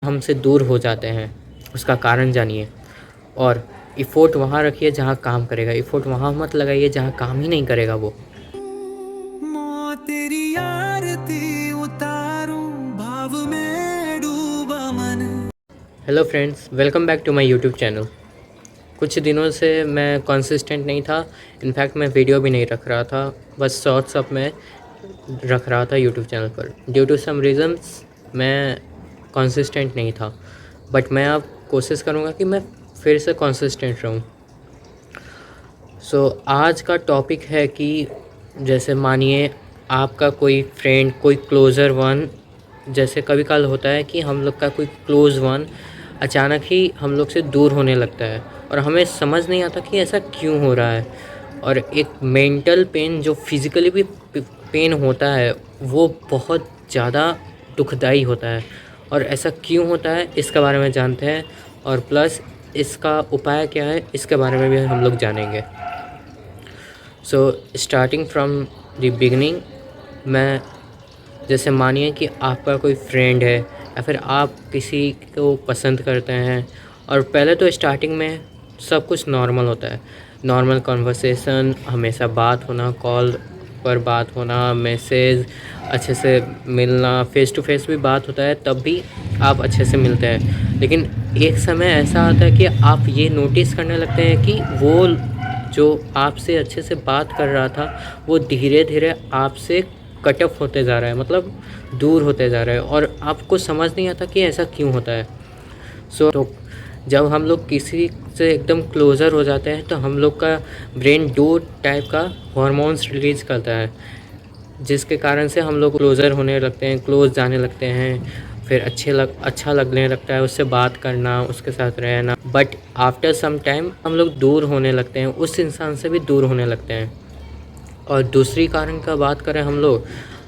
हमसे दूर हो जाते हैं, उसका कारण जानिए। और एफ़ोर्ट वहाँ रखिए जहाँ काम करेगा, एफ़ोर्ट वहाँ मत लगाइए जहाँ काम ही नहीं करेगा वो। तेरी आरती उतारूं, भाव में डूबा मन। Hello friends, welcome back to my YouTube channel. कुछ दिनों से मैं कंसिस्टेंट नहीं था, इनफैक्ट मैं वीडियो भी नहीं रख रहा था, बस शॉर्ट्स अब मैं रख रहा था यूट्यूब चैनल पर। ड्यू टू सम रीज़न्स मैं कंसिस्टेंट नहीं था, बट मैं अब कोशिश करूँगा कि मैं फिर से कंसिस्टेंट रहूँ। आज का टॉपिक है कि जैसे मानिए आपका कोई फ्रेंड, कोई क्लोज़र वन, जैसे कभी काल होता है कि हम लोग का कोई क्लोज़ वन अचानक ही हम लोग से दूर होने लगता है और हमें समझ नहीं आता कि ऐसा क्यों हो रहा है। और एक मेंटल पेन जो फिज़िकली भी पेन होता है वो बहुत ज़्यादा दुखदाई होता है। और ऐसा क्यों होता है इसके बारे में जानते हैं, और प्लस इसका उपाय क्या है इसके बारे में भी हम लोग जानेंगे। स्टार्टिंग फ्रॉम द बिगनिंग, मैं जैसे मानिए कि आपका कोई फ्रेंड है या फिर आप किसी को पसंद करते हैं, और पहले तो स्टार्टिंग में सब कुछ नॉर्मल होता है। नॉर्मल कन्वर्सेशन, हमेशा बात होना, कॉल पर बात होना, मैसेज, अच्छे से मिलना, फ़ेस टू फेस भी बात होता है, तब भी आप अच्छे से मिलते हैं। लेकिन एक समय ऐसा आता है कि आप ये नोटिस करने लगते हैं कि वो जो आपसे अच्छे से बात कर रहा था वो धीरे धीरे आपसे कट ऑफ होते जा रहा है, मतलब दूर होते जा रहा है, और आपको समझ नहीं आता कि ऐसा क्यों होता है। तो जब हम लोग किसी से एकदम क्लोज़र हो जाते हैं तो हम लोग का ब्रेन दो टाइप का हॉर्मोन्स रिलीज़ करता है, जिसके कारण से हम लोग क्लोज़र होने लगते हैं, क्लोज़ जाने लगते हैं, फिर अच्छा लगने लगता है उससे बात करना, उसके साथ रहना। बट आफ्टर सम टाइम हम लोग दूर होने लगते हैं, उस इंसान से भी दूर होने लगते हैं। और दूसरी कारण का बात करें हम लोग,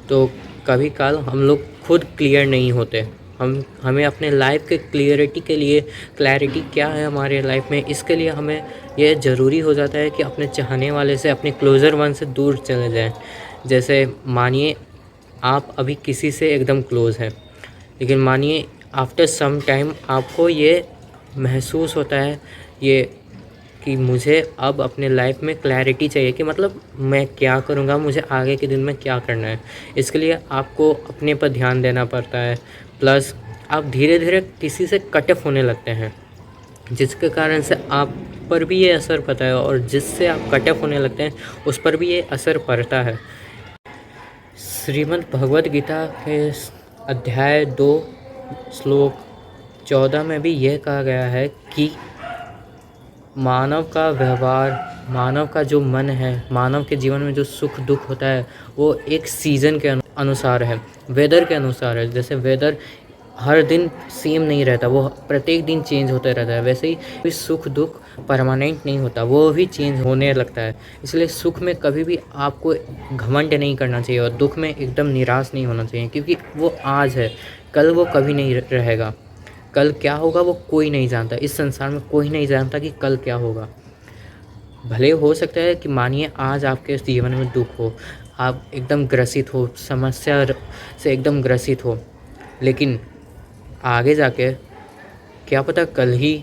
तो कभी काल हम लोग खुद क्लियर नहीं होते। हमें अपने लाइफ के क्लियरिटी के लिए, क्लैरिटी क्या है हमारे लाइफ में, इसके लिए हमें यह ज़रूरी हो जाता है कि अपने चाहने वाले से, अपने क्लोज़र वन से दूर चले जाएं। जैसे मानिए आप अभी किसी से एकदम क्लोज़ हैं, लेकिन मानिए आफ्टर सम टाइम आपको ये महसूस होता है ये कि मुझे अब अपने लाइफ में क्लैरिटी चाहिए, कि मतलब मैं क्या करूँगा, मुझे आगे के दिन में क्या करना है। इसके लिए आपको अपने पर ध्यान देना पड़ता है, प्लस आप धीरे धीरे किसी से कट ऑफ होने लगते हैं, जिसके कारण से आप पर भी ये असर पड़ता है, और जिससे आप कट ऑफ होने लगते हैं उस पर भी ये असर पड़ता है। श्रीमद् भगवद गीता के अध्याय 2 श्लोक 14 में भी यह कहा गया है कि मानव का व्यवहार, मानव का जो मन है, मानव के जीवन में जो सुख दुख होता है वो एक सीज़न के अनुसार है, वेदर के अनुसार है। जैसे वेदर हर दिन सेम नहीं रहता, वो प्रत्येक दिन चेंज होता रहता है, वैसे ही सुख दुख परमानेंट नहीं होता, वो भी चेंज होने लगता है। इसलिए सुख में कभी भी आपको घमंड नहीं करना चाहिए और दुख में एकदम निराश नहीं होना चाहिए, क्योंकि वो आज है, कल वो कभी नहीं रहेगा। कल क्या होगा वो कोई नहीं जानता, इस संसार में कोई नहीं जानता कि कल क्या होगा। भले हो सकता है कि मानिए आज आपके जीवन में दुख हो, आप एकदम ग्रसित हो, समस्या से एकदम ग्रसित हो, लेकिन आगे जाके क्या पता कल ही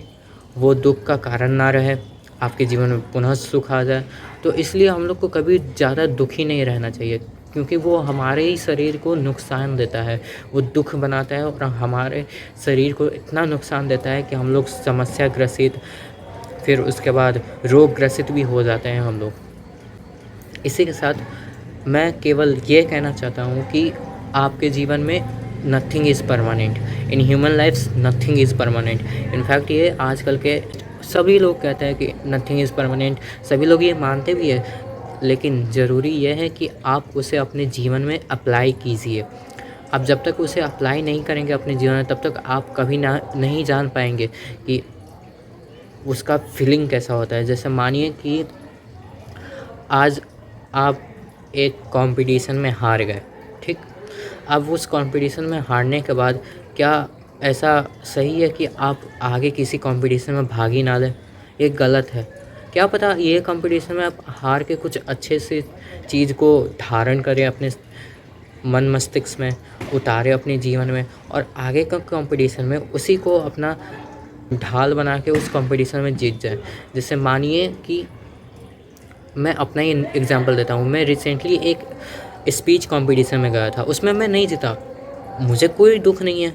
वो दुख का कारण ना रहे, आपके जीवन में पुनः सुख आ जाए। तो इसलिए हम लोग को कभी ज़्यादा दुखी नहीं रहना चाहिए, क्योंकि वो हमारे ही शरीर को नुकसान देता है, वो दुख बनाता है और हमारे शरीर को इतना नुकसान देता है कि हम लोग समस्या ग्रसित, फिर उसके बाद रोग ग्रसित भी हो जाते हैं हम लोग। इसी के साथ मैं केवल ये कहना चाहता हूँ कि आपके जीवन में nothing is permanent, in human lifes nothing is permanent. In fact ये आजकल के सभी लोग कहते हैं कि नथिंग इज़ परमानेंट, सभी लोग ये मानते भी है, लेकिन ज़रूरी यह है कि आप उसे अपने जीवन में अप्लाई कीजिए। आप जब तक उसे अप्लाई नहीं करेंगे अपने जीवन में, तब तक आप कभी नहीं जान पाएंगे कि उसका फीलिंग कैसा होता है। जैसे मानिए कि आज आप एक कंपटीशन में हार गए, ठीक। अब उस कंपटीशन में हारने के बाद क्या ऐसा सही है कि आप आगे किसी कंपटीशन में भाग ही ना लें? ये गलत है। क्या पता ये कंपटीशन में आप हार के कुछ अच्छे से चीज़ को धारण करें, अपने मन मस्तिष्क में उतारे अपने जीवन में, और आगे का कंपटीशन में उसी को अपना ढाल बना के उस कंपटीशन में जीत जाए। जैसे मानिए कि मैं अपना ही एग्जांपल देता हूँ। मैं रिसेंटली एक स्पीच कंपटीशन में गया था, उसमें मैं नहीं जीता। मुझे कोई दुख नहीं है,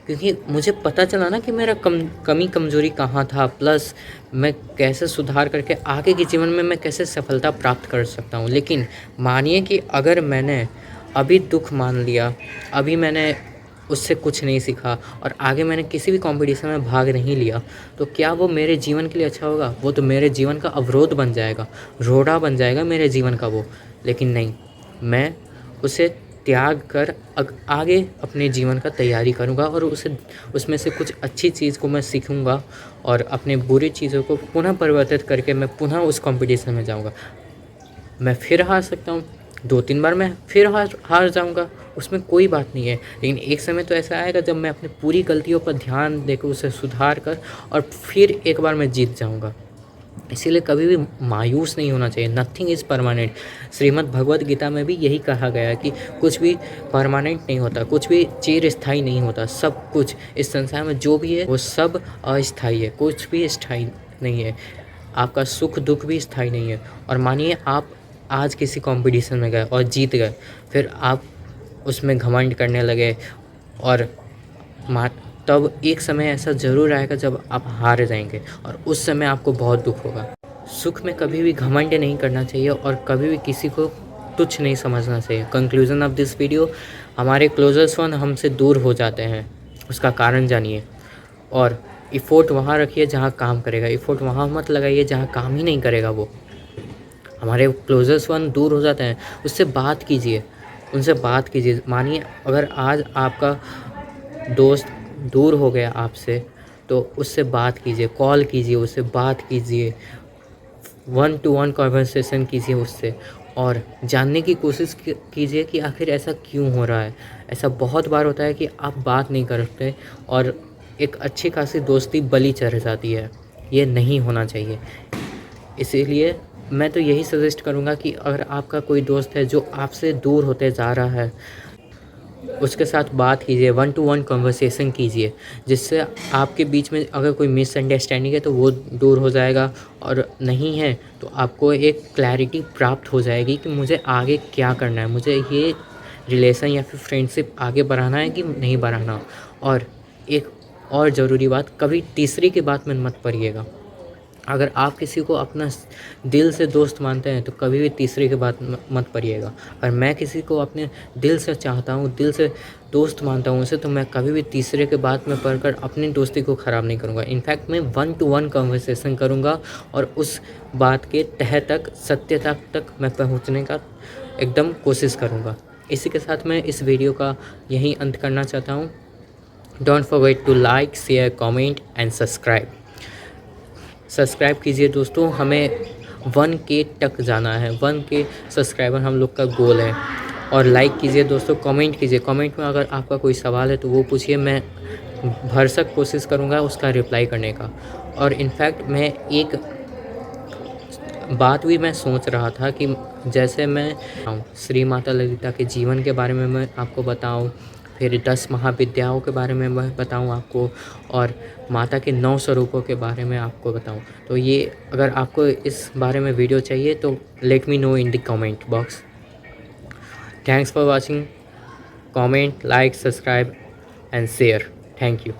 क्योंकि मुझे पता चला ना कि मेरा कमी कमज़ोरी कहाँ था, प्लस मैं कैसे सुधार करके आगे के जीवन में मैं कैसे सफलता प्राप्त कर सकता हूँ। लेकिन मानिए कि अगर मैंने अभी दुख मान लिया, अभी मैंने उससे कुछ नहीं सीखा और आगे मैंने किसी भी कंपटीशन में भाग नहीं लिया, तो क्या वो मेरे जीवन के लिए अच्छा होगा? वो तो मेरे जीवन का अवरोध बन जाएगा, रोड़ा बन जाएगा मेरे जीवन का वो। लेकिन नहीं, मैं उसे त्याग कर आगे अपने जीवन का तैयारी करूँगा और उसमें से कुछ अच्छी चीज़ को मैं सीखूँगा और अपने बुरी चीज़ों को पुनः परिवर्तित करके मैं पुनः उस कंपटीशन में जाऊँगा। मैं फिर हार सकता हूँ, 2-3 बार मैं फिर हार जाऊँगा, उसमें कोई बात नहीं है। लेकिन एक समय तो ऐसा आएगा जब मैं अपनी पूरी गलतियों पर ध्यान देकर उसे सुधार कर और फिर एक बार मैं जीत जाऊँगा। इसीलिए कभी भी मायूस नहीं होना चाहिए। Nothing is permanent. Shrimad Bhagavad Gita में भी यही कहा गया है कि कुछ भी परमानेंट नहीं होता, कुछ भी चिरस्थायी नहीं होता। सब कुछ इस संसार में जो भी है वो सब अस्थायी है, कुछ भी स्थायी नहीं है। आपका सुख दुख भी स्थायी नहीं है। और मानिए आप आज किसी कंपटीशन में गए और जीत गए, फिर आप उसमें घमंड करने लगे और तब एक समय ऐसा ज़रूर आएगा जब आप हार जाएंगे और उस समय आपको बहुत दुख होगा। सुख में कभी भी घमंड नहीं करना चाहिए और कभी भी किसी को तुच्छ नहीं समझना चाहिए। कंक्लूजन ऑफ दिस वीडियो, हमारे क्लोजेस्ट वन हमसे दूर हो जाते हैं, उसका कारण जानिए और इफ़ोर्ट वहाँ रखिए जहाँ काम करेगा। इफ़ोर्ट वहाँ मत लगाइए जहाँ काम ही नहीं करेगा वो। हमारे क्लोजेस्ट वन दूर हो जाते हैं, उससे बात कीजिए, उनसे बात कीजिए। मानिए अगर आज आपका दोस्त दूर हो गया आपसे, तो उससे बात कीजिए, कॉल कीजिए, उससे बात कीजिए, 1 to 1 कन्वर्सेशन कीजिए उससे और जानने की कोशिश कीजिए कि आखिर ऐसा क्यों हो रहा है। ऐसा बहुत बार होता है कि आप बात नहीं करते और एक अच्छी खासी दोस्ती बलि चढ़ जाती है। ये नहीं होना चाहिए। इसीलिए मैं तो यही सजेस्ट करूँगा कि अगर आपका कोई दोस्त है जो आपसे दूर होते जा रहा है, उसके साथ बात कीजिए, 1 to 1 कन्वर्सेशन कीजिए, जिससे आपके बीच में अगर कोई मिसअंडरस्टैंडिंग है तो वो दूर हो जाएगा, और नहीं है तो आपको एक क्लैरिटी प्राप्त हो जाएगी कि मुझे आगे क्या करना है, मुझे ये रिलेशन या फिर फ्रेंडशिप आगे बढ़ाना है कि नहीं बढ़ाना। और एक और ज़रूरी बात, कभी तीसरे की बात में मत पड़िएगा। अगर आप किसी को अपना दिल से दोस्त मानते हैं तो कभी भी तीसरे की बात मत पड़िएगा। और मैं किसी को अपने दिल से चाहता हूँ, दिल से दोस्त मानता हूँ उसे, तो मैं कभी भी तीसरे के बात में पढ़कर अपनी दोस्ती को ख़राब नहीं करूँगा। इनफैक्ट मैं 1 to 1 कन्वर्सेशन करूँगा और उस बात के तह तक, सत्यता तक मैं पहुँचने का एकदम कोशिश करूँगा। इसी के साथ मैं इस वीडियो का यहीं अंत करना चाहता हूँ। Don't forget to like, share, comment and subscribe कीजिए दोस्तों। हमें 1K तक जाना है, 1K सब्सक्राइबर हम लोग का गोल है। और लाइक कीजिए दोस्तों, कमेंट कीजिए। कमेंट में अगर आपका कोई सवाल है तो वो पूछिए, मैं भरसक कोशिश करूँगा उसका रिप्लाई करने का। और इनफैक्ट मैं एक बात भी मैं सोच रहा था कि जैसे मैं श्री माता ललिता के जीवन के बारे में मैं आपको बताऊं, फिर 10 महाविद्याओं के बारे में मैं बताऊं आपको, और माता के 9 स्वरूपों के बारे में आपको बताऊं। तो ये अगर आपको इस बारे में वीडियो चाहिए तो let me know in the comment box. Thanks for watching. Comment, like, subscribe and share. Thank you.